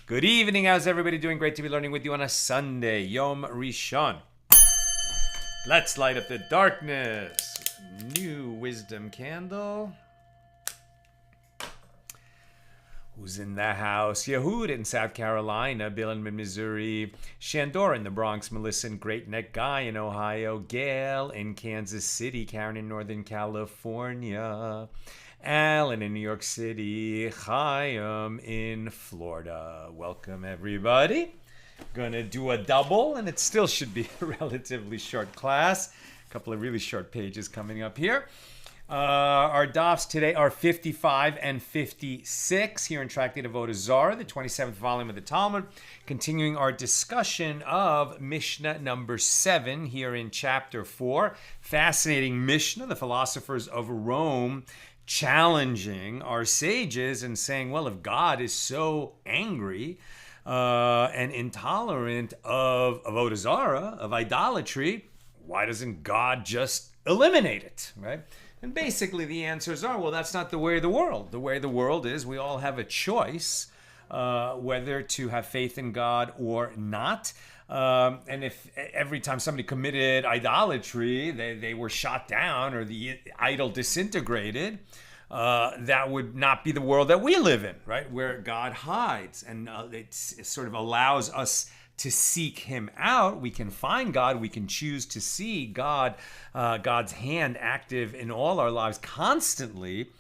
Good evening. How's everybody doing? Great to be learning with you on a Sunday, Yom Rishon. Let's light up the darkness. New wisdom candle. Who's in the house? Yehud in South Carolina, Bill in Missouri, Shandor in the Bronx, Melissa in Great Neck, Guy in Ohio, Gail in Kansas City, Karen in Northern California, Alan in New York City, Chaim in Florida. Welcome, everybody. Gonna do a double, and it still should be a relatively short class. A couple of really short pages coming up here. Our dafs today are 55 and 56 here in Tractate Avoda Zara, the 27th volume of the Talmud. Continuing our discussion of Mishna number 7 here in chapter 4. Fascinating Mishna, the philosophers of Rome challenging our sages and saying, well, if God is so angry and intolerant of Avoda Zara, of idolatry, why doesn't God just eliminate it, right? And basically the answers are, well, that's not the way of the world. The way of the world is we all have a choice whether to have faith in God or not. And if every time somebody committed idolatry, they were shot down or the idol disintegrated, that would not be the world that we live in, right? Where God hides. And it sort of allows us to seek him out. We can find God. We can choose to see God, God's hand active in all our lives constantly,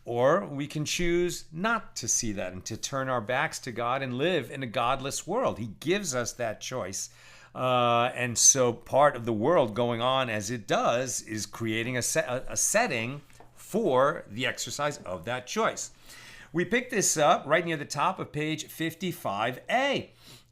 or we can choose not to see that and to turn our backs to God and live in a godless world. He gives us that choice. And so part of the world going on as it does is creating a setting for the exercise of that choice. We pick this up right near the top of page 55a.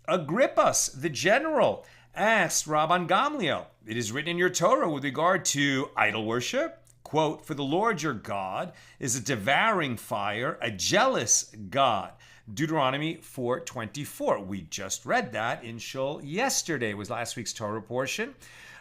Agrippas, the general, asked Rabban Gamliel, it is written in your Torah with regard to idol worship, quote, for the Lord your God is a devouring fire, a jealous God. Deuteronomy 4:24. We just read that in Shul yesterday. It was last week's Torah portion.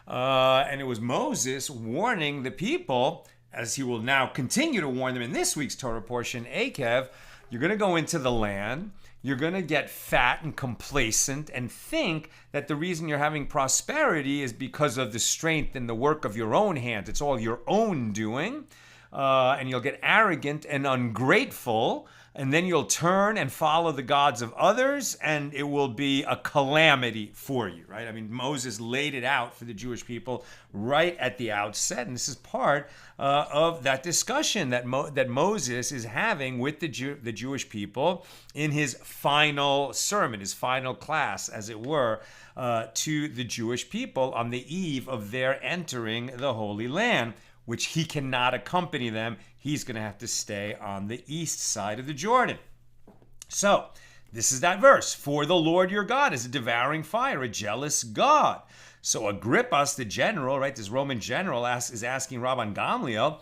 And it was Moses warning the people, as he will now continue to warn them in this week's Torah portion, Akev, you're going to go into the land. You're going to get fat and complacent and think that the reason you're having prosperity is because of the strength and the work of your own hands. It's all your own doing. And you'll get arrogant and ungrateful. And then you'll turn and follow the gods of others, and it will be a calamity for you, right? I mean, Moses laid it out for the Jewish people right at the outset, and this is part of that discussion that Moses is having with the Jewish people in his final sermon, his final class, as it were, to the Jewish people on the eve of their entering the Holy Land. which he cannot accompany them. He's going to have to stay on the east side of the Jordan. So, this is that verse. For the Lord your God is a devouring fire, a jealous God. So Agrippas, the general, right, this Roman general is asking Rabban Gamliel,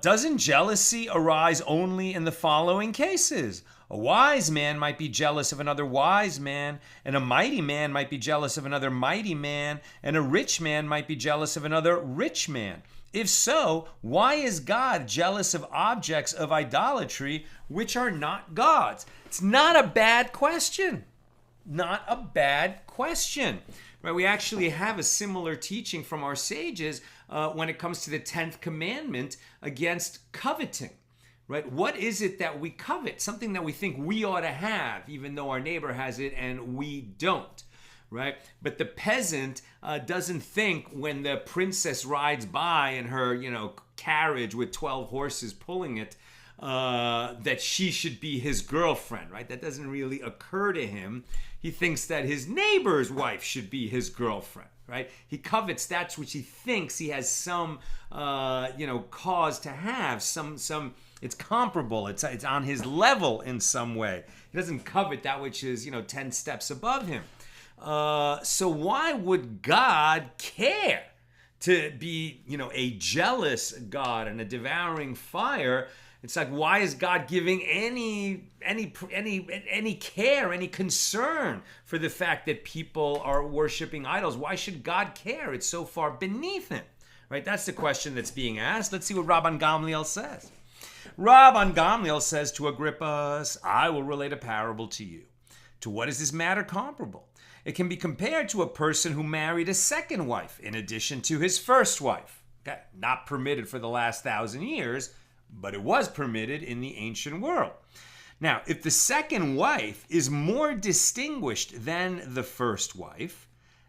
doesn't jealousy arise only in the following cases? A wise man might be jealous of another wise man, and a mighty man might be jealous of another mighty man, and a rich man might be jealous of another rich man. If so, why is God jealous of objects of idolatry which are not God's? It's not a bad question. Not a bad question. Right? We actually have a similar teaching from our sages when it comes to the 10th commandment against coveting. Right? What is it that we covet? Something that we think we ought to have, even though our neighbor has it and we don't. Right? But the peasant doesn't think when the princess rides by in her, carriage with 12 horses pulling it, that she should be his girlfriend, right? That doesn't really occur to him. He thinks that his neighbor's wife should be his girlfriend, right? He covets that which he thinks he has some, cause to have, some. It's comparable. It's on his level in some way. He doesn't covet that which is, 10 steps above him. So why would God care to be, a jealous God and a devouring fire? It's like, why is God giving any care, any concern for the fact that people are worshiping idols? Why should God care? It's so far beneath him, right? That's the question that's being asked. Let's see what Rabban Gamliel says. Rabban Gamliel says to Agrippas, I will relate a parable to you. To what is this matter comparable? It can be compared to a person who married a second wife in addition to his first wife. Okay, not permitted for the last 1,000 years, but it was permitted in the ancient world. Now, if the second wife is more distinguished than the first wife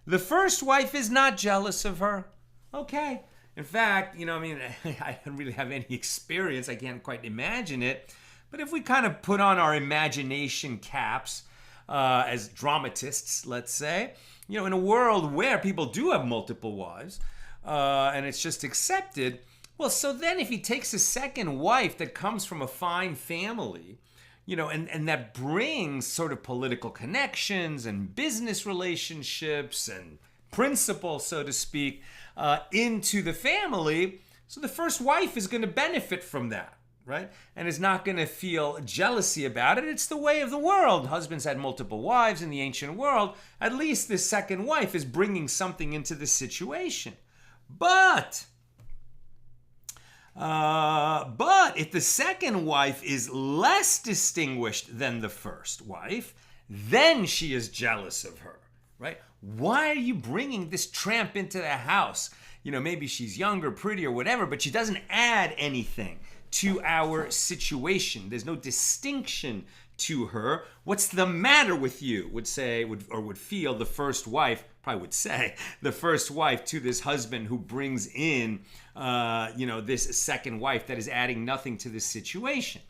is not jealous of her. Okay. In fact, I don't really have any experience. I can't quite imagine it. But if we kind of put on our imagination caps, as dramatists, let's say, in a world where people do have multiple wives, and it's just accepted, well, so then if he takes a second wife that comes from a fine family, and that brings sort of political connections and business relationships and principles, so to speak, into the family, so the first wife is going to benefit from that. Right? And is not going to feel jealousy about it. It's the way of the world. Husbands had multiple wives in the ancient world. At least the second wife is bringing something into the situation. But if the second wife is less distinguished than the first wife, then she is jealous of her. Right? Why are you bringing this tramp into the house? Maybe she's younger, pretty, or whatever, but she doesn't add anything to our situation. There's no distinction to her. What's the matter with you? Would feel the first wife, probably would say, the first wife to this husband who brings in, this second wife that is adding nothing to this situation.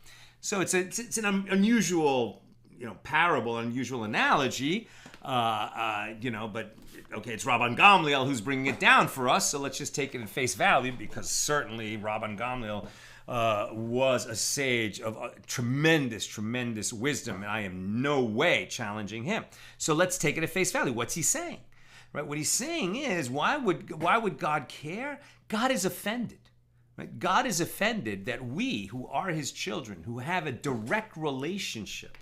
So it's an unusual, parable, unusual analogy, but okay, it's Rabban Gamliel who's bringing it down for us, so let's just take it at face value, because certainly Rabban Gamliel was a sage of tremendous, tremendous wisdom, and I am no way challenging him. So let's take it at face value. What's he saying? Right? What he's saying is, why would God care? God is offended. Right? God is offended that we, who are his children, who have a direct relationship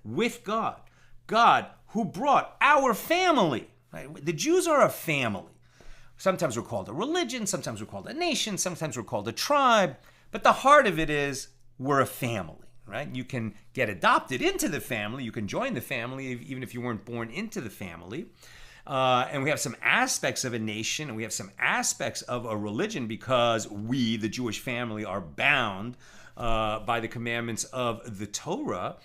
with God who brought our family. Right? The Jews are a family. Sometimes we're called a religion, sometimes we're called a nation, sometimes we're called a tribe. But the heart of it is we're a family, right? You can get adopted into the family. You can join the family even if you weren't born into the family. And we have some aspects of a nation, and we have some aspects of a religion because we, the Jewish family, are bound by the commandments of the Torah.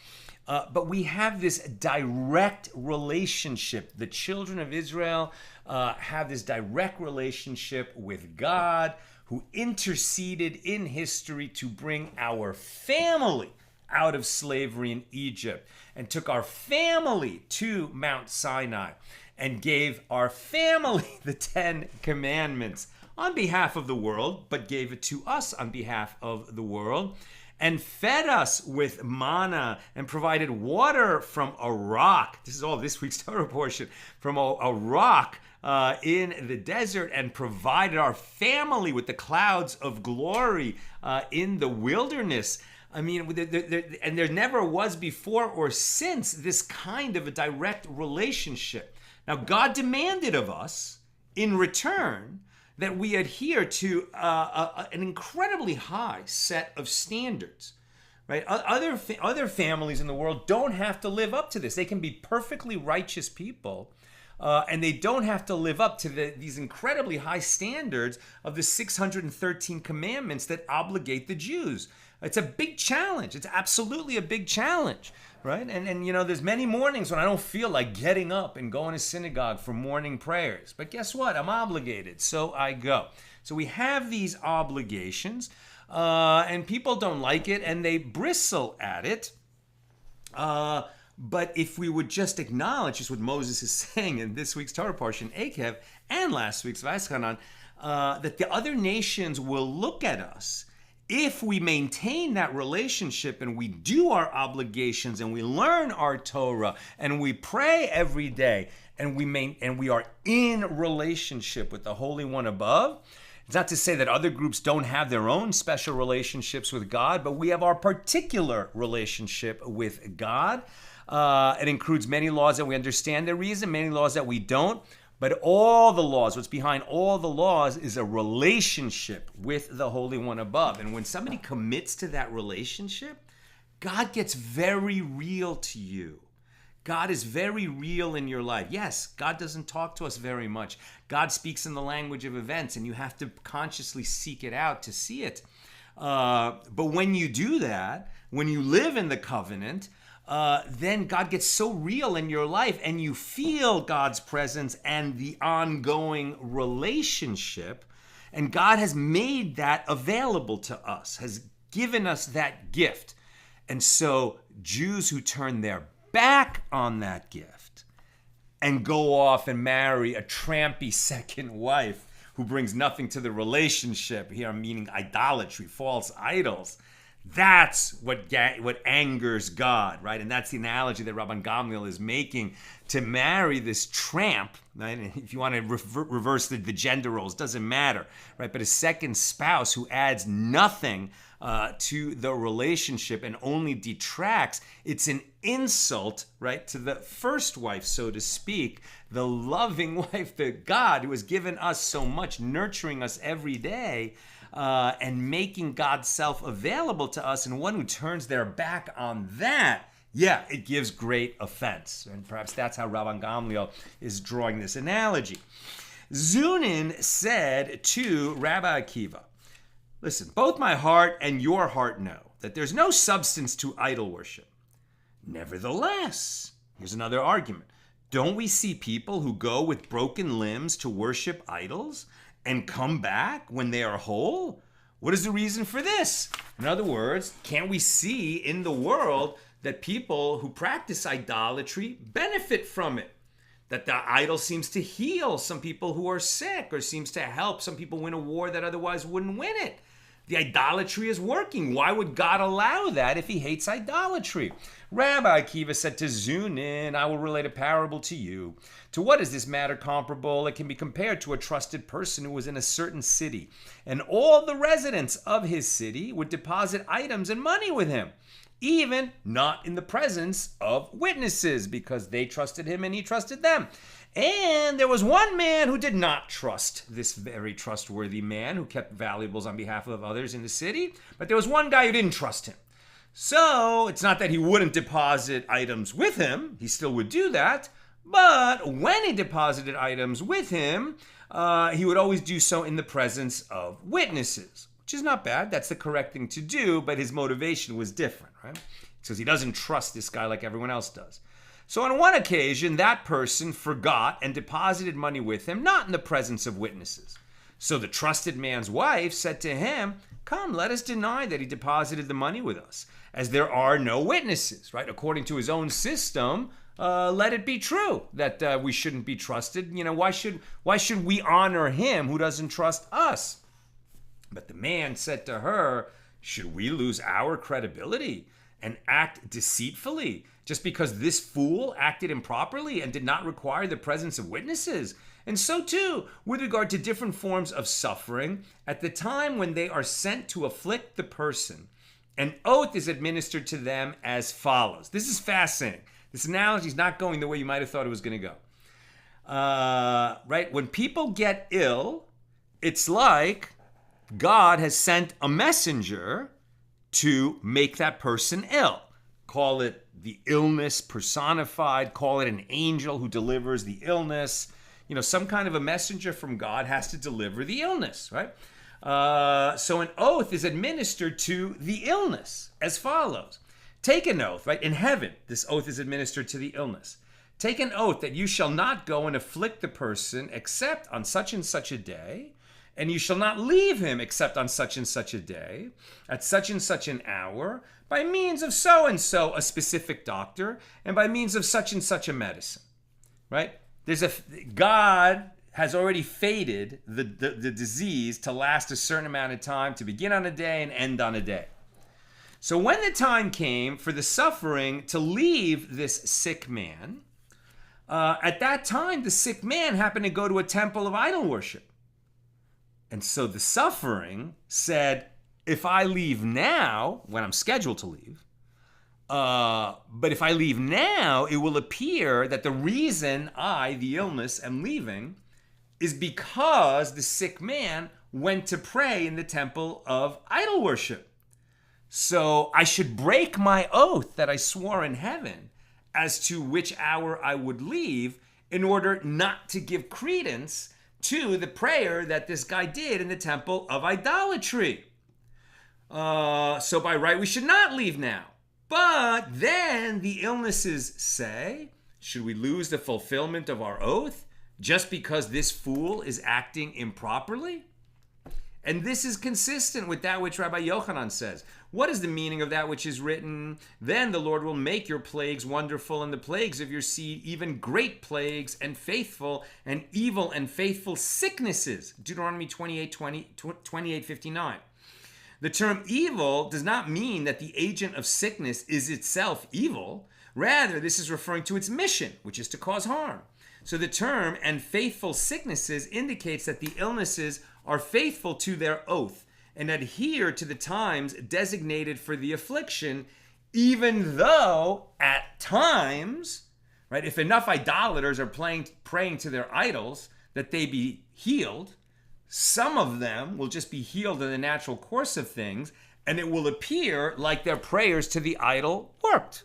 But we have this direct relationship. The children of Israel have this direct relationship with God, who interceded in history to bring our family out of slavery in Egypt and took our family to Mount Sinai and gave our family the 10 Commandments on behalf of the world, but gave it to us on behalf of the world, and fed us with manna and provided water from a rock. This is all this week's Torah portion. From a rock in the desert, and provided our family with the clouds of glory in the wilderness. I mean, and there never was before or since this kind of a direct relationship. Now, God demanded of us in return that we adhere to an incredibly high set of standards, right? Other families in the world don't have to live up to this. They can be perfectly righteous people, and they don't have to live up to these incredibly high standards of the 613 commandments that obligate the Jews. It's a big challenge. It's absolutely a big challenge, right? And you know, there's many mornings when I don't feel like getting up and going to synagogue for morning prayers. But guess what? I'm obligated, so I go. So we have these obligations, and people don't like it, and they bristle at it. But if we would just acknowledge just what Moses is saying in this week's Torah portion, Akev, and last week's Vaischanan, that the other nations will look at us if we maintain that relationship and we do our obligations and we learn our Torah and we pray every day and we are in relationship with the Holy One above. It's not to say that other groups don't have their own special relationships with God, but we have our particular relationship with God. It includes many laws that we understand their reason, many laws that we don't. But all the laws, what's behind all the laws is a relationship with the Holy One above. And when somebody commits to that relationship, God gets very real to you. God is very real in your life. Yes, God doesn't talk to us very much. God speaks in the language of events, and you have to consciously seek it out to see it. But when you do that, when you live in the covenant, then God gets so real in your life and you feel God's presence and the ongoing relationship. And God has made that available to us, has given us that gift. And so Jews who turn their back on that gift and go off and marry a trampy second wife who brings nothing to the relationship, here I'm meaning idolatry, false idols, that's what angers God, right? And that's the analogy that Rabban Gamliel is making. To marry this tramp, right? And if you want to reverse the gender roles, doesn't matter, right? But a second spouse who adds nothing to the relationship and only detracts, it's an insult, right, to the first wife, so to speak, the loving wife, the God who has given us so much, nurturing us every day, and making God's self available to us. And one who turns their back on that, yeah, it gives great offense. And perhaps that's how Rabban Gamliel is drawing this analogy. Zunin said to Rabbi Akiva, listen, both my heart and your heart know that there's no substance to idol worship. Nevertheless, here's another argument. Don't we see people who go with broken limbs to worship idols and come back when they are whole? What is the reason for this? In other words, can't we see in the world that people who practice idolatry benefit from it? That the idol seems to heal some people who are sick, or seems to help some people win a war that otherwise wouldn't win it. The idolatry is working. Why would God allow that if he hates idolatry? Rabbi Akiva said to Zunin, I will relate a parable to you. To what is this matter comparable? It can be compared to a trusted person who was in a certain city, and all the residents of his city would deposit items and money with him, even not in the presence of witnesses, because they trusted him and he trusted them. And there was one man who did not trust this very trustworthy man who kept valuables on behalf of others in the city, but there was one guy who didn't trust him. So it's not that he wouldn't deposit items with him, he still would do that, but when he deposited items with him, he would always do so in the presence of witnesses, which is not bad. That's the correct thing to do, but his motivation was different, right? Because he doesn't trust this guy like everyone else does. So on one occasion, that person forgot and deposited money with him, not in the presence of witnesses. So the trusted man's wife said to him, come, let us deny that he deposited the money with us, as there are no witnesses, right? According to his own system, let it be true that we shouldn't be trusted. Why should we honor him who doesn't trust us? But the man said to her, should we lose our credibility and act deceitfully just because this fool acted improperly and did not require the presence of witnesses? And so too, with regard to different forms of suffering, at the time when they are sent to afflict the person, an oath is administered to them as follows. This is fascinating. This analogy is not going the way you might have thought it was going to go. Right? When people get ill, it's like God has sent a messenger to make that person ill. Call it the illness personified, call it an angel who delivers the illness. Some kind of a messenger from God has to deliver the illness, right? So an oath is administered to the illness as follows. Take an oath, right? In heaven, this oath is administered to the illness. Take an oath that you shall not go and afflict the person except on such and such a day, and you shall not leave him except on such and such a day, at such and such an hour, by means of so and so, a specific doctor, and by means of such and such a medicine, right? God has already fated the disease to last a certain amount of time, to begin on a day and end on a day. So when the time came for the suffering to leave this sick man, at that time, the sick man happened to go to a temple of idol worship. And so the suffering said, if I leave now, when I'm scheduled to leave, but if I leave now, it will appear that the reason I, the illness, am leaving is because the sick man went to pray in the temple of idol worship. So I should break my oath that I swore in heaven as to which hour I would leave in order not to give credence to the prayer that this guy did in the temple of idolatry. So by right, we should not leave now. But then the illnesses say, should we lose the fulfillment of our oath just because this fool is acting improperly? And this is consistent with that which Rabbi Yochanan says. What is the meaning of that which is written? Then the Lord will make your plagues wonderful, and the plagues of your seed even great plagues, and faithful and evil and faithful sicknesses. Deuteronomy 28:59. The term evil does not mean that the agent of sickness is itself evil. Rather, this is referring to its mission, which is to cause harm. So the term "and faithful sicknesses" indicates that the illnesses are faithful to their oath and adhere to the times designated for the affliction, even though at times, right, if enough idolaters are praying to their idols that they be healed, some of them will just be healed in the natural course of things, and it will appear like their prayers to the idol worked.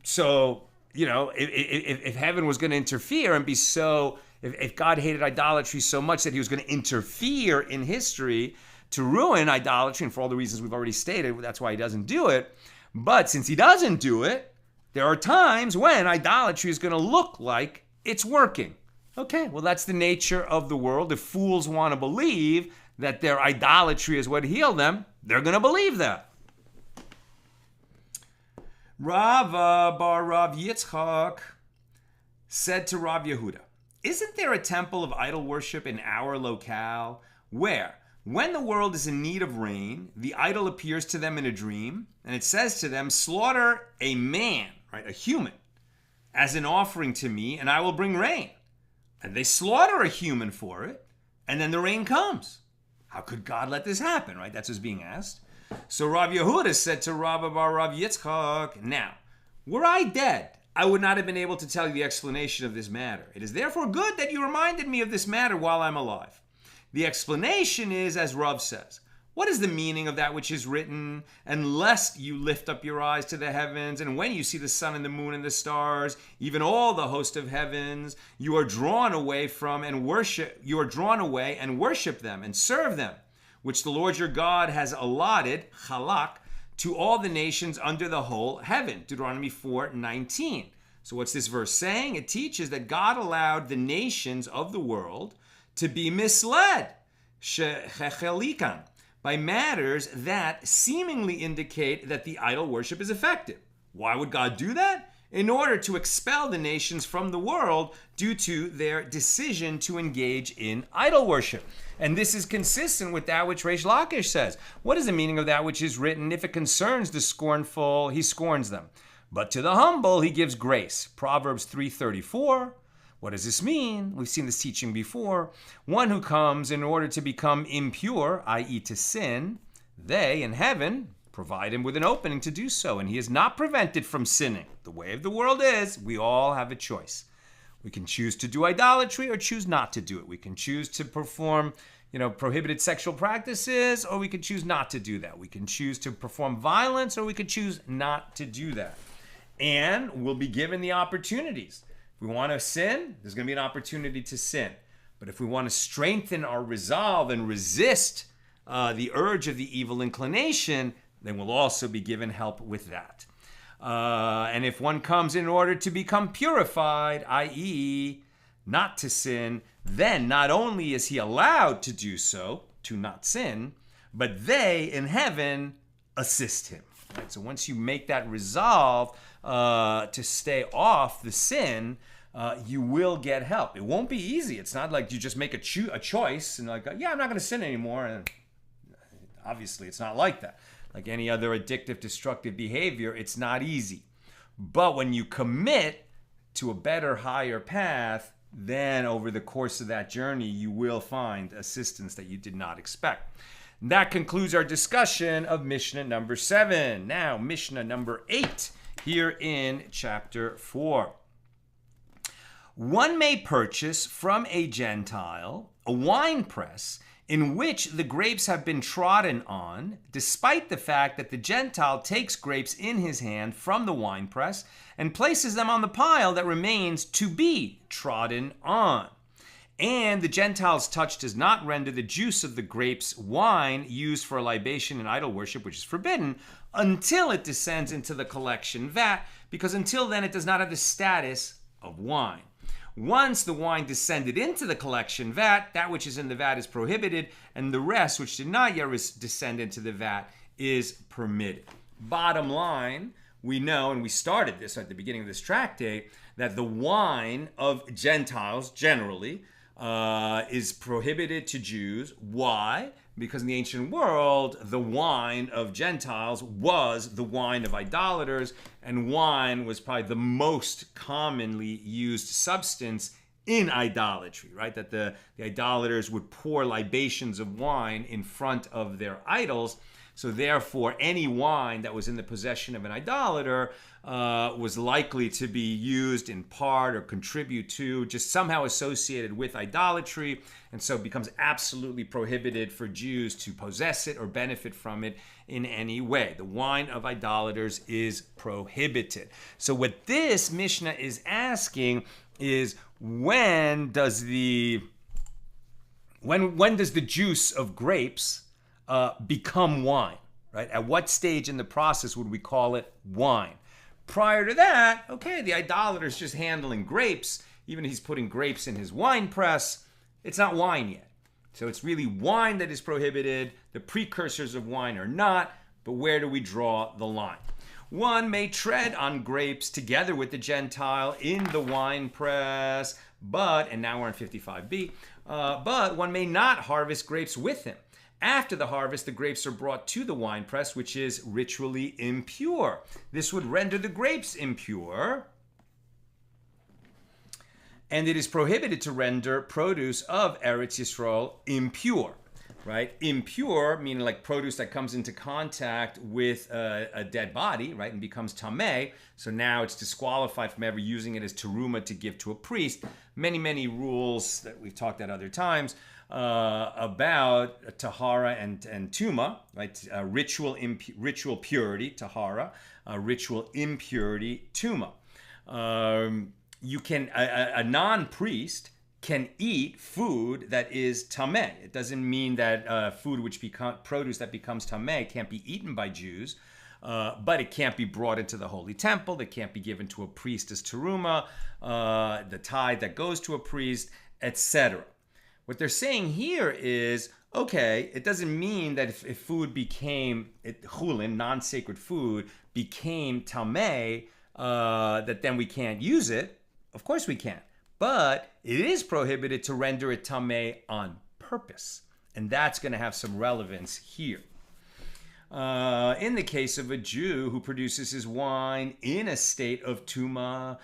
So, if heaven was going to interfere and be so, if God hated idolatry so much that he was going to interfere in history to ruin idolatry, and for all the reasons we've already stated, that's why he doesn't do it. But since he doesn't do it, there are times when idolatry is going to look like it's working. Okay, well, that's the nature of the world. If fools want to believe that their idolatry is what healed them, they're going to believe that. Rava bar Rav Yitzchak said to Rav Yehuda, isn't there a temple of idol worship in our locale where, when the world is in need of rain, the idol appears to them in a dream, and it says to them, slaughter a man, right, a human, as an offering to me, and I will bring rain. And they slaughter a human for it, and then the rain comes. How could God let this happen, right? That's what's being asked. So Rav Yehuda said to Rava bar Rav Yitzchak, now, were I dead, I would not have been able to tell you the explanation of this matter. It is therefore good that you reminded me of this matter while I'm alive. The explanation is, as Rav says, what is the meaning of that which is written? And lest you lift up your eyes to the heavens, and when you see the sun and the moon and the stars, even all the host of heavens, you are drawn away and worship them and serve them, which the Lord your God has allotted, chalak, to all the nations under the whole heaven. Deuteronomy 4:19. So what's this verse saying? It teaches that God allowed the nations of the world to be misled, shechelikan, by matters that seemingly indicate that the idol worship is effective. Why would God do that? in order to expel the nations from the world due to their decision to engage in idol worship. And this is consistent with that which Reish Lakish says. What is the meaning of that which is written? If it concerns the scornful, he scorns them. But to the humble, he gives grace. Proverbs 3:34. What does this mean? We've seen this teaching before. One who comes in order to become impure, i.e. to sin, they in heaven provide him with an opening to do so, and he is not prevented from sinning. The way of the world is, we all have a choice. We can choose to do idolatry or choose not to do it. We can choose to perform, prohibited sexual practices, or we can choose not to do that. We can choose to perform violence, or we could choose not to do that. And we'll be given the opportunities. If we want to sin, there's going to be an opportunity to sin. But if we want to strengthen our resolve and resist the urge of the evil inclination, then we'll also be given help with that. And if one comes in order to become purified, i.e., not to sin, then not only is he allowed to do so, to not sin, but they in heaven assist him. Right? So once you make that resolve to stay off the sin, you will get help. It won't be easy. It's not like you just make a choice and I'm not going to sin anymore. And obviously, it's not like that. Like any other addictive, destructive behavior, it's not easy. But when you commit to a better, higher path, then over the course of that journey, you will find assistance that you did not expect. And that concludes our discussion of Mishnah number 7. Now, Mishnah number 8, here in chapter 4. One may purchase from a Gentile a wine press in which the grapes have been trodden on, despite the fact that the Gentile takes grapes in his hand from the winepress and places them on the pile that remains to be trodden on. And the Gentile's touch does not render the juice of the grapes wine used for libation and idol worship, which is forbidden, until it descends into the collection vat, because until then it does not have the status of wine. Once the wine descended into the collection vat, that which is in the vat is prohibited, and the rest, which did not yet descend into the vat, is permitted. Bottom line, we know, and we started this at the beginning of this tractate, that the wine of Gentiles generally is prohibited to Jews. Why? Because in the ancient world, the wine of Gentiles was the wine of idolaters, and wine was probably the most commonly used substance in idolatry, right? That the idolaters would pour libations of wine in front of their idols. So therefore, any wine that was in the possession of an idolater was likely to be used in part or contribute to, just somehow associated with idolatry, and so it becomes absolutely prohibited for Jews to possess it or benefit from it in any way. The wine of idolaters is prohibited. So what this Mishnah is asking is, when does the juice of grapes become wine, right? At what stage in the process would we call it wine? Prior to that, okay, the idolater's just handling grapes. Even if he's putting grapes in his wine press, it's not wine yet. So it's really wine that is prohibited. The precursors of wine are not, but where do we draw the line? One may tread on grapes together with the Gentile in the wine press, and now we're in 55b, but one may not harvest grapes with him. After the harvest, the grapes are brought to the winepress, which is ritually impure. This would render the grapes impure, and it is prohibited to render produce of Eretz Yisrael impure, right? Impure, meaning like produce that comes into contact with a dead body, right, and becomes tameh. So now it's disqualified from ever using it as teruma to give to a priest. Many rules that we've talked at other times about tahara and tuma, right? Ritual purity, tahara, ritual impurity, tuma. A non-priest can eat food that is tameh. It doesn't mean that produce that becomes tameh can't be eaten by Jews, but it can't be brought into the holy temple. It can't be given to a priest as teruma, the tithe that goes to a priest, etc. What they're saying here is, okay, it doesn't mean that if food became chulin, non-sacred food, became tameh, that then we can't use it. Of course we can. But it is prohibited to render it tameh on purpose. And that's going to have some relevance here. In the case of a Jew who produces his wine in a state of tuma,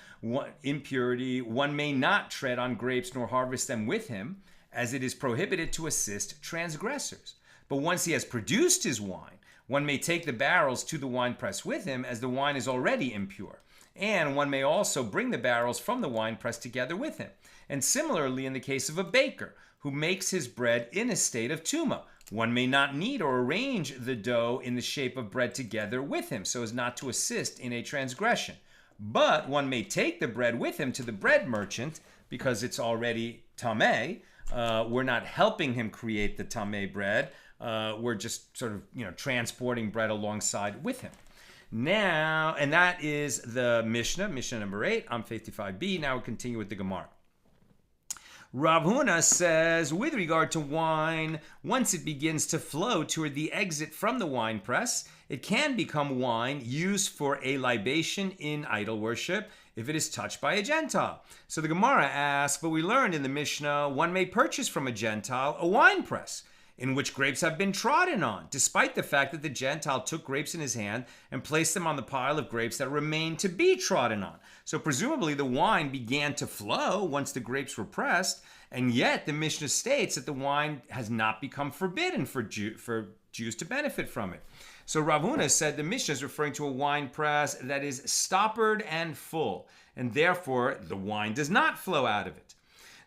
impurity, one may not tread on grapes nor harvest them with him, as it is prohibited to assist transgressors. But once he has produced his wine, one may take the barrels to the winepress with him, as the wine is already impure. And one may also bring the barrels from the winepress together with him. And similarly, in the case of a baker who makes his bread in a state of tuma, one may not knead or arrange the dough in the shape of bread together with him, so as not to assist in a transgression. But one may take the bread with him to the bread merchant, because it's already tameh. We're not helping him create the tameh bread. We're just sort of, transporting bread alongside with him. Now, and that is the Mishnah number 8 on 55b. Now we'll continue with the Gemara. Rav Huna says, with regard to wine, once it begins to flow toward the exit from the wine press, it can become wine used for a libation in idol worship if it is touched by a Gentile. So the Gemara asks, but we learned in the Mishnah, one may purchase from a Gentile a wine press in which grapes have been trodden on, despite the fact that the Gentile took grapes in his hand and placed them on the pile of grapes that remained to be trodden on. So presumably the wine began to flow once the grapes were pressed, and yet the Mishnah states that the wine has not become forbidden for Jews to benefit from it. So Rav Huna said the Mishnah is referring to a wine press that is stoppered and full, and therefore the wine does not flow out of it.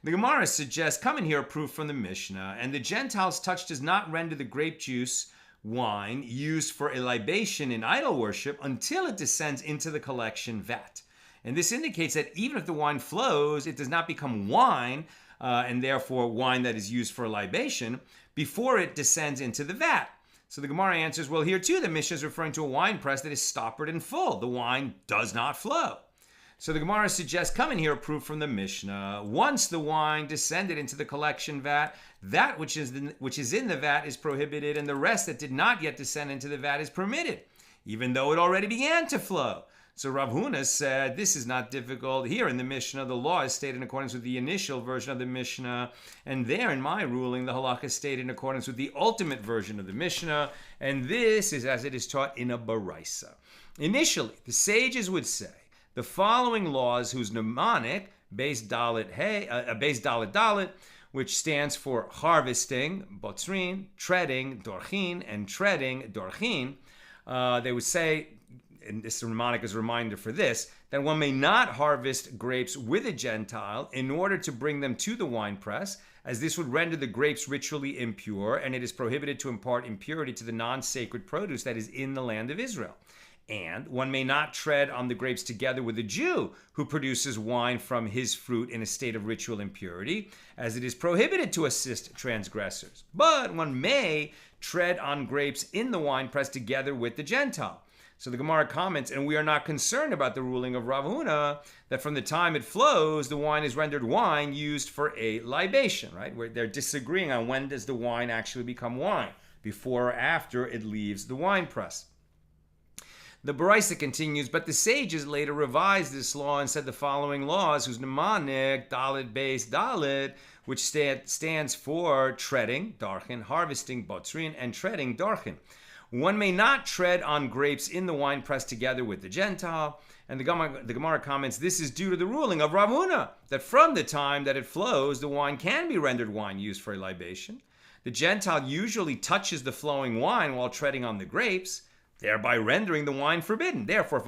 The Gemara suggests, come in here a proof from the Mishnah, and the Gentiles' touch does not render the grape juice wine used for a libation in idol worship until it descends into the collection vat. And this indicates that even if the wine flows, it does not become wine, and therefore wine that is used for a libation, before it descends into the vat. So the Gemara answers, well, here too the Mishnah is referring to a wine press that is stoppered and full. The wine does not flow. So the Gemara suggests, come in here a proof from the Mishnah. Once the wine descended into the collection vat, that which is in the vat is prohibited, and the rest that did not yet descend into the vat is permitted, even though it already began to flow. So Rav Huna said, this is not difficult. Here in the Mishnah, the law is stated in accordance with the initial version of the Mishnah, and there in my ruling, the halakha is stated in accordance with the ultimate version of the Mishnah, and this is as it is taught in a baraisa. Initially, the sages would say, the following laws whose mnemonic, base dalet dalet, which stands for harvesting, botzrin, treading, dorchin, and treading, dorchin, they would say, and this mnemonic is a reminder for this, that one may not harvest grapes with a Gentile in order to bring them to the winepress, as this would render the grapes ritually impure, and it is prohibited to impart impurity to the non-sacred produce that is in the land of Israel. And one may not tread on the grapes together with a Jew who produces wine from his fruit in a state of ritual impurity, as it is prohibited to assist transgressors. But one may tread on grapes in the winepress together with the Gentile. So the Gemara comments, and we are not concerned about the ruling of Rav Huna, that from the time it flows, the wine is rendered wine used for a libation, right? Where they're disagreeing on when does the wine actually become wine, before or after it leaves the winepress. The Baraisa continues, but the sages later revised this law and said the following laws, whose mnemonic, dalet base dalet, which stands for treading, darchin, harvesting, botzrin, and treading, darchin. One may not tread on grapes in the winepress together with the Gentile. And the Gemara comments, this is due to the ruling of Rav Huna, that from the time that it flows, the wine can be rendered wine used for a libation. The Gentile usually touches the flowing wine while treading on the grapes, thereby rendering the wine forbidden. Therefore,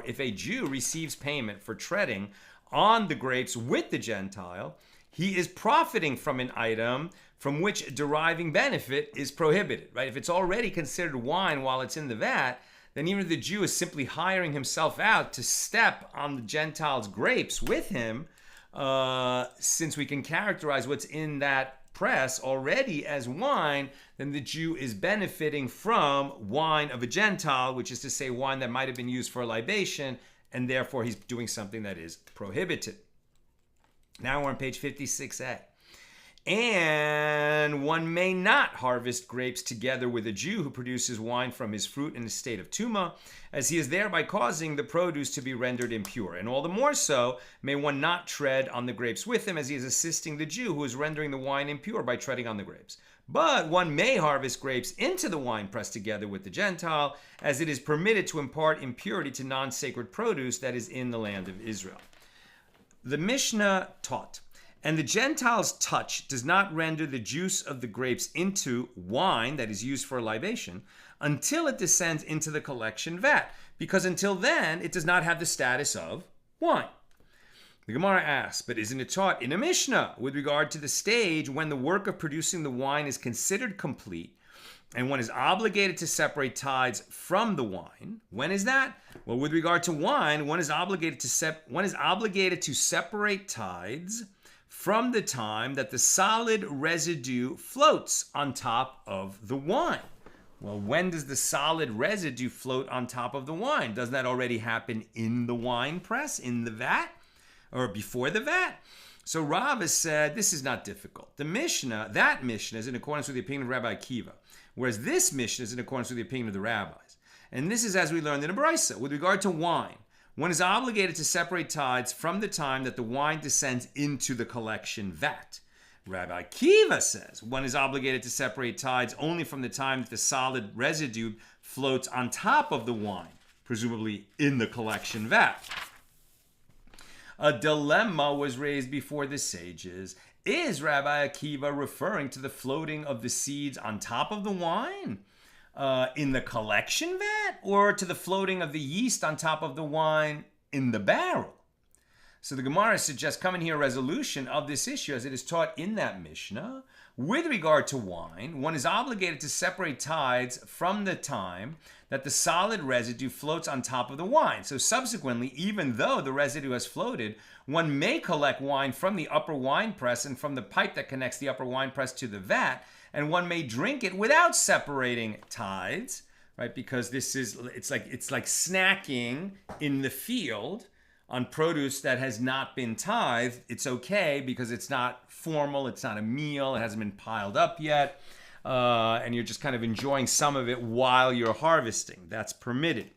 if a Jew receives payment for treading on the grapes with the Gentile, he is profiting from an item from which deriving benefit is prohibited, right? If it's already considered wine while it's in the vat, then even if the Jew is simply hiring himself out to step on the Gentile's grapes with him, since we can characterize what's in that press already as wine, then the Jew is benefiting from wine of a Gentile, which is to say wine that might have been used for a libation, and therefore he's doing something that is prohibited. Now we're on page 56a. And one may not harvest grapes together with a Jew who produces wine from his fruit in a state of tuma, as he is thereby causing the produce to be rendered impure. And all the more so may one not tread on the grapes with him, as he is assisting the Jew who is rendering the wine impure by treading on the grapes. But one may harvest grapes into the winepress together with the Gentile, as it is permitted to impart impurity to non-sacred produce that is in the land of Israel. The Mishnah taught, and the Gentile's touch does not render the juice of the grapes into wine that is used for libation until it descends into the collection vat, because until then it does not have the status of wine. The Gemara asks, but isn't it taught in a Mishnah with regard to the stage when the work of producing the wine is considered complete and one is obligated to separate tithes from the wine? When is that? Well, with regard to wine, one is obligated to separate tithes from the time that the solid residue floats on top of the wine. Well, when does the solid residue float on top of the wine? Doesn't that already happen in the wine press, in the vat, or before the vat? So Rav has said this is not difficult. The Mishnah, that Mishnah, is in accordance with the opinion of Rabbi Akiva, whereas this Mishnah is in accordance with the opinion of the rabbis. And this is as we learned in a Brisa. With regard to wine, one is obligated to separate tithes from the time that the wine descends into the collection vat. Rabbi Akiva says one is obligated to separate tithes only from the time that the solid residue floats on top of the wine, presumably in the collection vat. A dilemma was raised before the sages. Is Rabbi Akiva referring to the floating of the seeds on top of the wine in the collection vat, or to the floating of the yeast on top of the wine in the barrel? So the Gemara suggests coming here a resolution of this issue as it is taught in that Mishnah. With regard to wine, one is obligated to separate tithes from the time that the solid residue floats on top of the wine. So subsequently, even though the residue has floated, one may collect wine from the upper wine press and from the pipe that connects the upper wine press to the vat, and one may drink it without separating tithes, right? Because it's like snacking in the field on produce that has not been tithed. It's okay because it's not formal, it's not a meal, it hasn't been piled up yet, and you're just kind of enjoying some of it while you're harvesting. That's permitted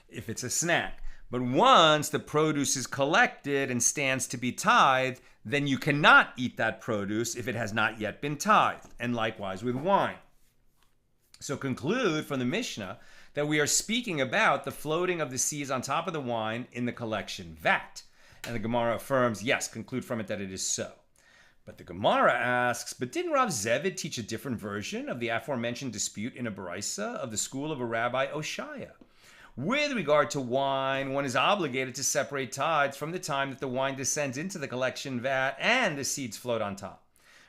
if it's a snack. But once the produce is collected and stands to be tithed, then you cannot eat that produce if it has not yet been tithed, and likewise with wine. So conclude from the Mishnah that we are speaking about the floating of the seeds on top of the wine in the collection vat. And the Gemara affirms, yes, conclude from it that it is so. But the Gemara asks, but didn't Rav Zevid teach a different version of the aforementioned dispute in a Brisa of the school of a Rabbi Oshaya? With regard to wine, one is obligated to separate tithes from the time that the wine descends into the collection vat and the seeds float on top.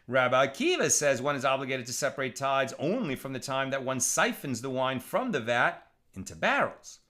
Rabbi Akiva says one is obligated to separate tithes only from the time that one siphons the wine from the vat into barrels.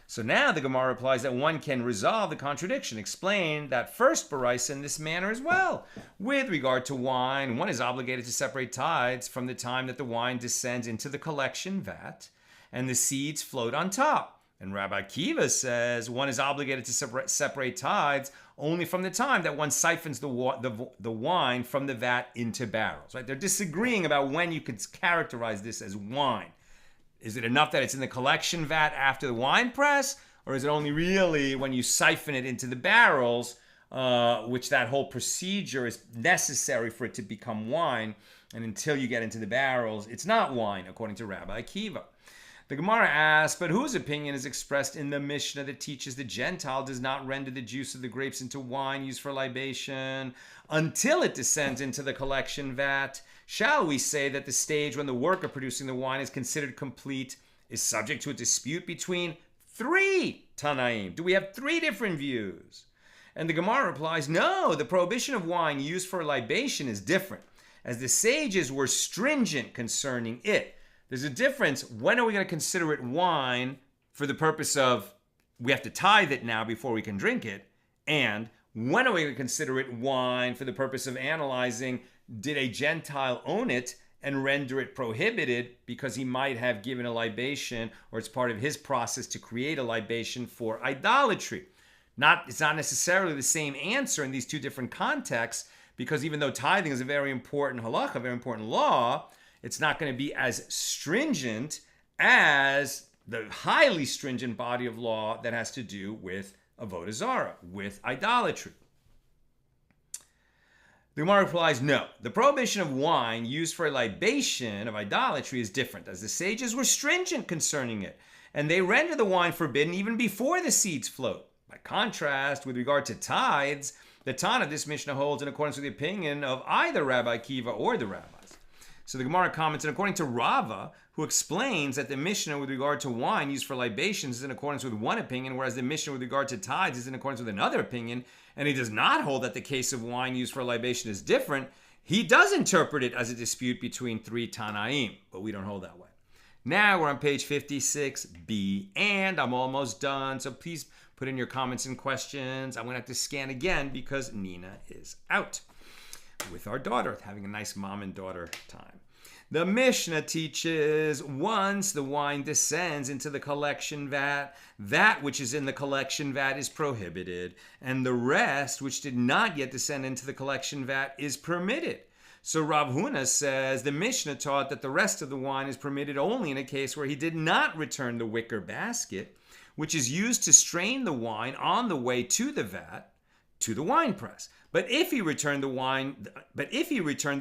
So now the Gemara replies that one can resolve the contradiction, explain that first Baraisa in this manner as well. With regard to wine, one is obligated to separate tithes from the time that the wine descends into the collection vat and the seeds float on top. And Rabbi Akiva says one is obligated to separate tithes only from the time that one siphons the wine from the vat into barrels. Right? They're disagreeing about when you could characterize this as wine. Is it enough that it's in the collection vat after the wine press, or is it only really when you siphon it into the barrels, which that whole procedure is necessary for it to become wine, and until you get into the barrels, it's not wine, according to Rabbi Akiva. The Gemara asks, but whose opinion is expressed in the Mishnah that teaches the Gentile does not render the juice of the grapes into wine used for libation until it descends into the collection vat? Shall we say that the stage when the work of producing the wine is considered complete is subject to a dispute between three Tanaim? Do we have three different views? And the Gemara replies, no, the prohibition of wine used for libation is different, as the sages were stringent concerning it. There's a difference. When are we going to consider it wine for the purpose of we have to tithe it now before we can drink it? And when are we going to consider it wine for the purpose of analyzing, did a Gentile own it and render it prohibited because he might have given a libation, or it's part of his process to create a libation for idolatry? It's not necessarily the same answer in these two different contexts, because even though tithing is a very important halakha, a very important law, it's not going to be as stringent as the highly stringent body of law that has to do with Avoda Zara, with idolatry. The Gemara replies, no. The prohibition of wine used for a libation of idolatry is different, as the sages were stringent concerning it, and they render the wine forbidden even before the seeds float. By contrast, with regard to tithes, the Tana of this Mishnah holds in accordance with the opinion of either Rabbi Akiva or the rabbis. So the Gemara comments, and according to Rava, who explains that the Mishnah with regard to wine used for libations is in accordance with one opinion, whereas the Mishnah with regard to tithes is in accordance with another opinion, and he does not hold that the case of wine used for libation is different, he does interpret it as a dispute between three Tanaim, but we don't hold that way. Now we're on page 56b, and I'm almost done, so please put in your comments and questions. I'm going to have to scan again because Nina is out with our daughter, having a nice mom and daughter time. The Mishnah teaches once the wine descends into the collection vat, that which is in the collection vat is prohibited, and the rest, which did not yet descend into the collection vat, is permitted. So Rav Huna says the Mishnah taught that the rest of the wine is permitted only in a case where he did not return the wicker basket, which is used to strain the wine on the way to the vat, to the wine press. But if he returned the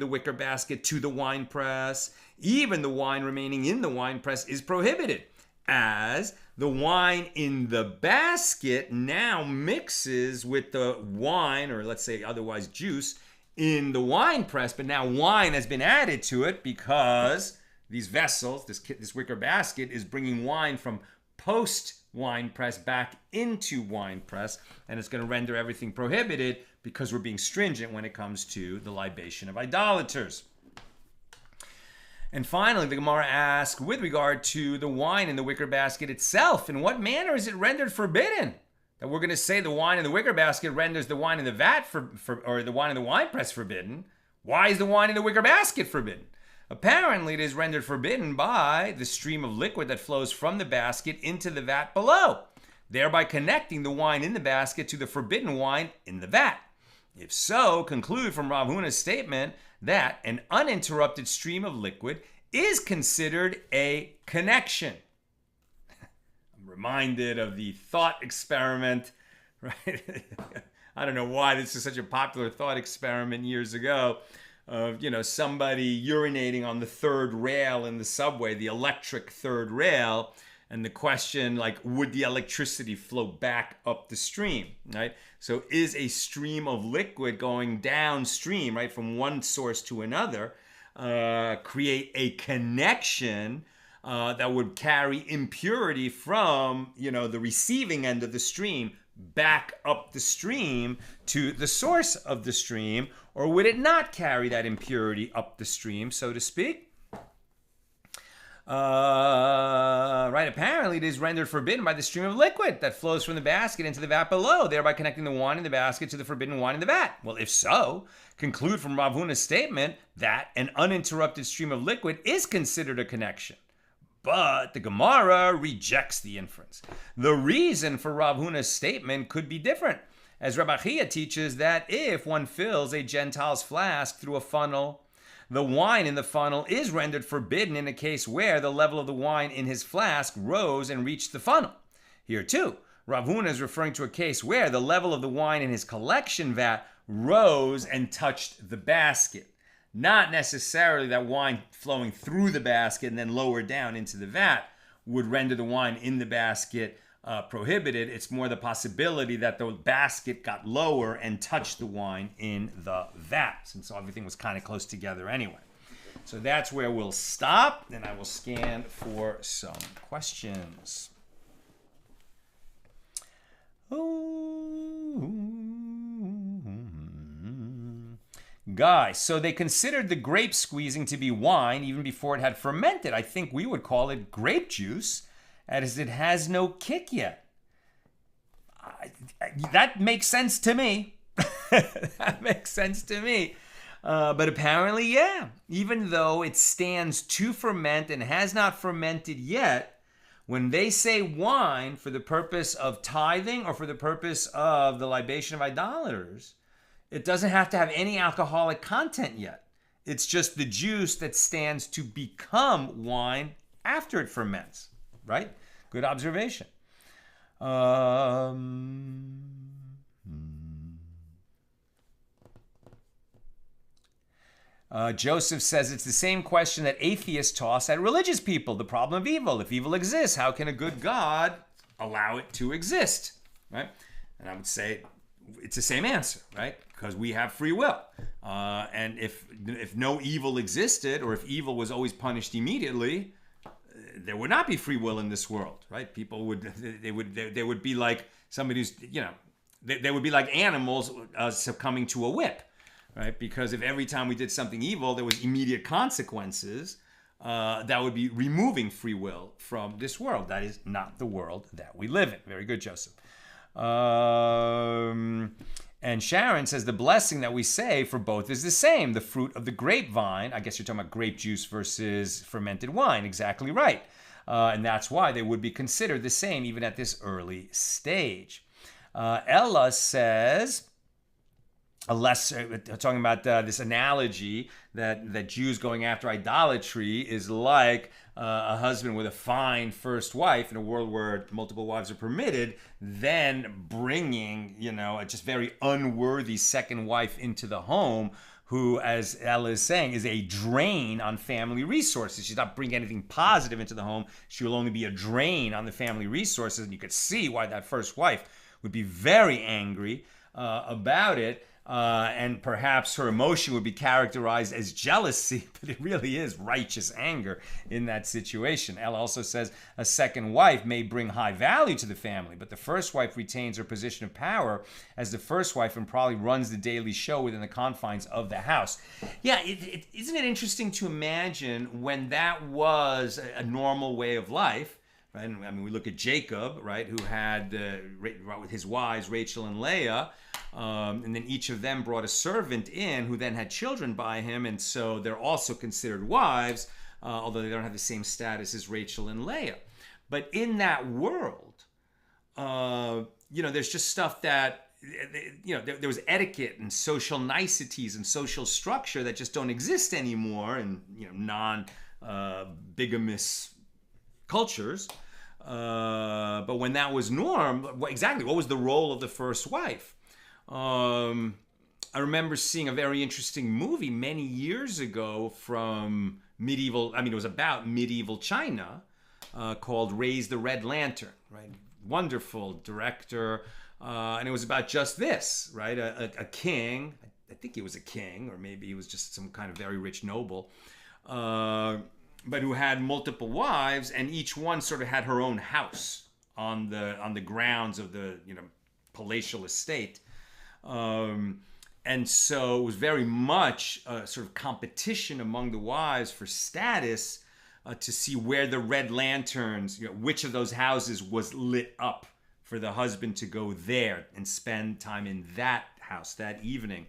wicker basket to the wine press, even the wine remaining in the wine press is prohibited, as the wine in the basket now mixes with the wine, or let's say otherwise juice, in the wine press, but now wine has been added to it because these vessels, this wicker basket, is bringing wine from post-wine press back into wine press, and it's going to render everything prohibited because we're being stringent when it comes to the libation of idolaters. And finally, the Gemara asks, with regard to the wine in the wicker basket itself, in what manner is it rendered forbidden? That we're going to say the wine in the wicker basket renders the wine in the vat or the wine in the wine press forbidden. Why is the wine in the wicker basket forbidden? Apparently, it is rendered forbidden by the stream of liquid that flows from the basket into the vat below, thereby connecting the wine in the basket to the forbidden wine in the vat. If so, conclude from Rav Huna's statement that an uninterrupted stream of liquid is considered a connection. I'm reminded of the thought experiment, right? I don't know why this is such a popular thought experiment years ago, of somebody urinating on the third rail in the subway, the electric third rail, and the question, would the electricity flow back up the stream, right? So is a stream of liquid going downstream, right, from one source to another, create a connection that would carry impurity from, the receiving end of the stream back up the stream to the source of the stream, or would it not carry that impurity up the stream, so to speak? Right, apparently it is rendered forbidden by the stream of liquid that flows from the basket into the vat below, thereby connecting the wine in the basket to the forbidden wine in the vat. Well, if so, conclude from Rav Huna's statement that an uninterrupted stream of liquid is considered a connection. But the Gemara rejects the inference. The reason for Rav Huna's statement could be different, as Rabbi Chia teaches that if one fills a Gentile's flask through a funnel, the wine in the funnel is rendered forbidden in a case where the level of the wine in his flask rose and reached the funnel. Here too, Rav Huna is referring to a case where the level of the wine in his collection vat rose and touched the basket. Not necessarily that wine flowing through the basket and then lower down into the vat would render the wine in the basket prohibited. It's more the possibility that the basket got lower and touched the wine in the vat, since everything was kind of close together anyway. So that's where we'll stop, and I will scan for some questions. Guys, so they considered the grape squeezing to be wine even before it had fermented. I think we would call it grape juice, as it has no kick yet. That makes sense to me. That makes sense to me. But apparently, yeah, even though it stands to ferment and has not fermented yet, when they say wine for the purpose of tithing or for the purpose of the libation of idolaters, It doesn't have to have any alcoholic content yet. It's just the juice that stands to become wine after it ferments, right? Good observation. Joseph says it's the same question that atheists toss at religious people. The problem of evil. If evil exists, how can a good God allow it to exist? Right? And I would say it's the same answer, right? Because we have free will. And if no evil existed, or if evil was always punished immediately, there would not be free will in this world, right? People would be like somebody who's, they would be like animals succumbing to a whip, right? Because if every time we did something evil, there was immediate consequences, that would be removing free will from this world. That is not the world that we live in. Very good, Joseph. And Sharon says the blessing that we say for both is the same. The fruit of the grapevine. I guess you're talking about grape juice versus fermented wine. Exactly right. And that's why they would be considered the same even at this early stage. Ella says, talking about this analogy that Jews going after idolatry is like a husband with a fine first wife in a world where multiple wives are permitted, then bringing, a just very unworthy second wife into the home, who, as Ella is saying, is a drain on family resources. She's not bringing anything positive into the home. She will only be a drain on the family resources. And you could see why that first wife would be very angry about it. And perhaps her emotion would be characterized as jealousy, but it really is righteous anger in that situation. Ella also says a second wife may bring high value to the family, but the first wife retains her position of power as the first wife and probably runs the daily show within the confines of the house. Yeah, isn't it interesting to imagine when that was a normal way of life? Right? I mean, we look at Jacob, right, who had with his wives, Rachel and Leah, and then each of them brought a servant in who then had children by him, and so they're also considered wives, although they don't have the same status as Rachel and Leah. But in that world, there's just stuff that, there was etiquette and social niceties and social structure that just don't exist anymore in, non-bigamous cultures. But when that was norm, what was the role of the first wife? I remember seeing a very interesting movie many years ago from it was about medieval China, called Raise the Red Lantern, right? Wonderful director. And it was about just this, right? A king, I think he was a king, or maybe he was just some kind of very rich noble, but who had multiple wives, and each one sort of had her own house on the grounds of the palatial estate. And so it was very much a sort of competition among the wives for status, to see where the red lanterns, which of those houses was lit up for the husband to go there and spend time in that house that evening.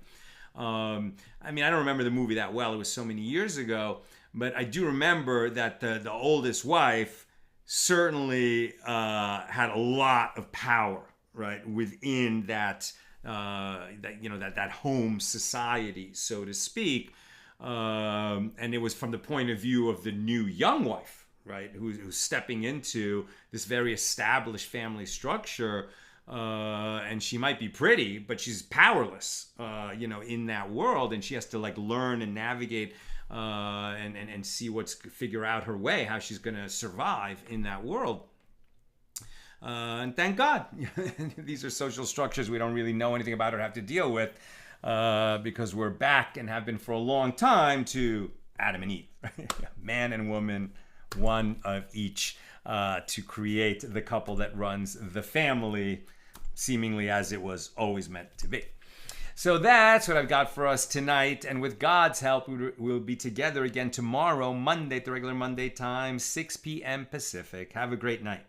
I don't remember the movie that well. It was so many years ago. But I do remember that the oldest wife certainly had a lot of power, right, within that home society, so to speak. And it was from the point of view of the new young wife, right, who's stepping into this very established family structure. And she might be pretty, but she's powerless, in that world, and she has to learn and navigate. And figure out her way, how she's going to survive in that world. And thank God, these are social structures we don't really know anything about or have to deal with, because we're back and have been for a long time to Adam and Eve, man and woman, one of each, to create the couple that runs the family, seemingly as it was always meant to be. So that's what I've got for us tonight. And with God's help, we'll be together again tomorrow, Monday, at the regular Monday time, 6 p.m. Pacific. Have a great night.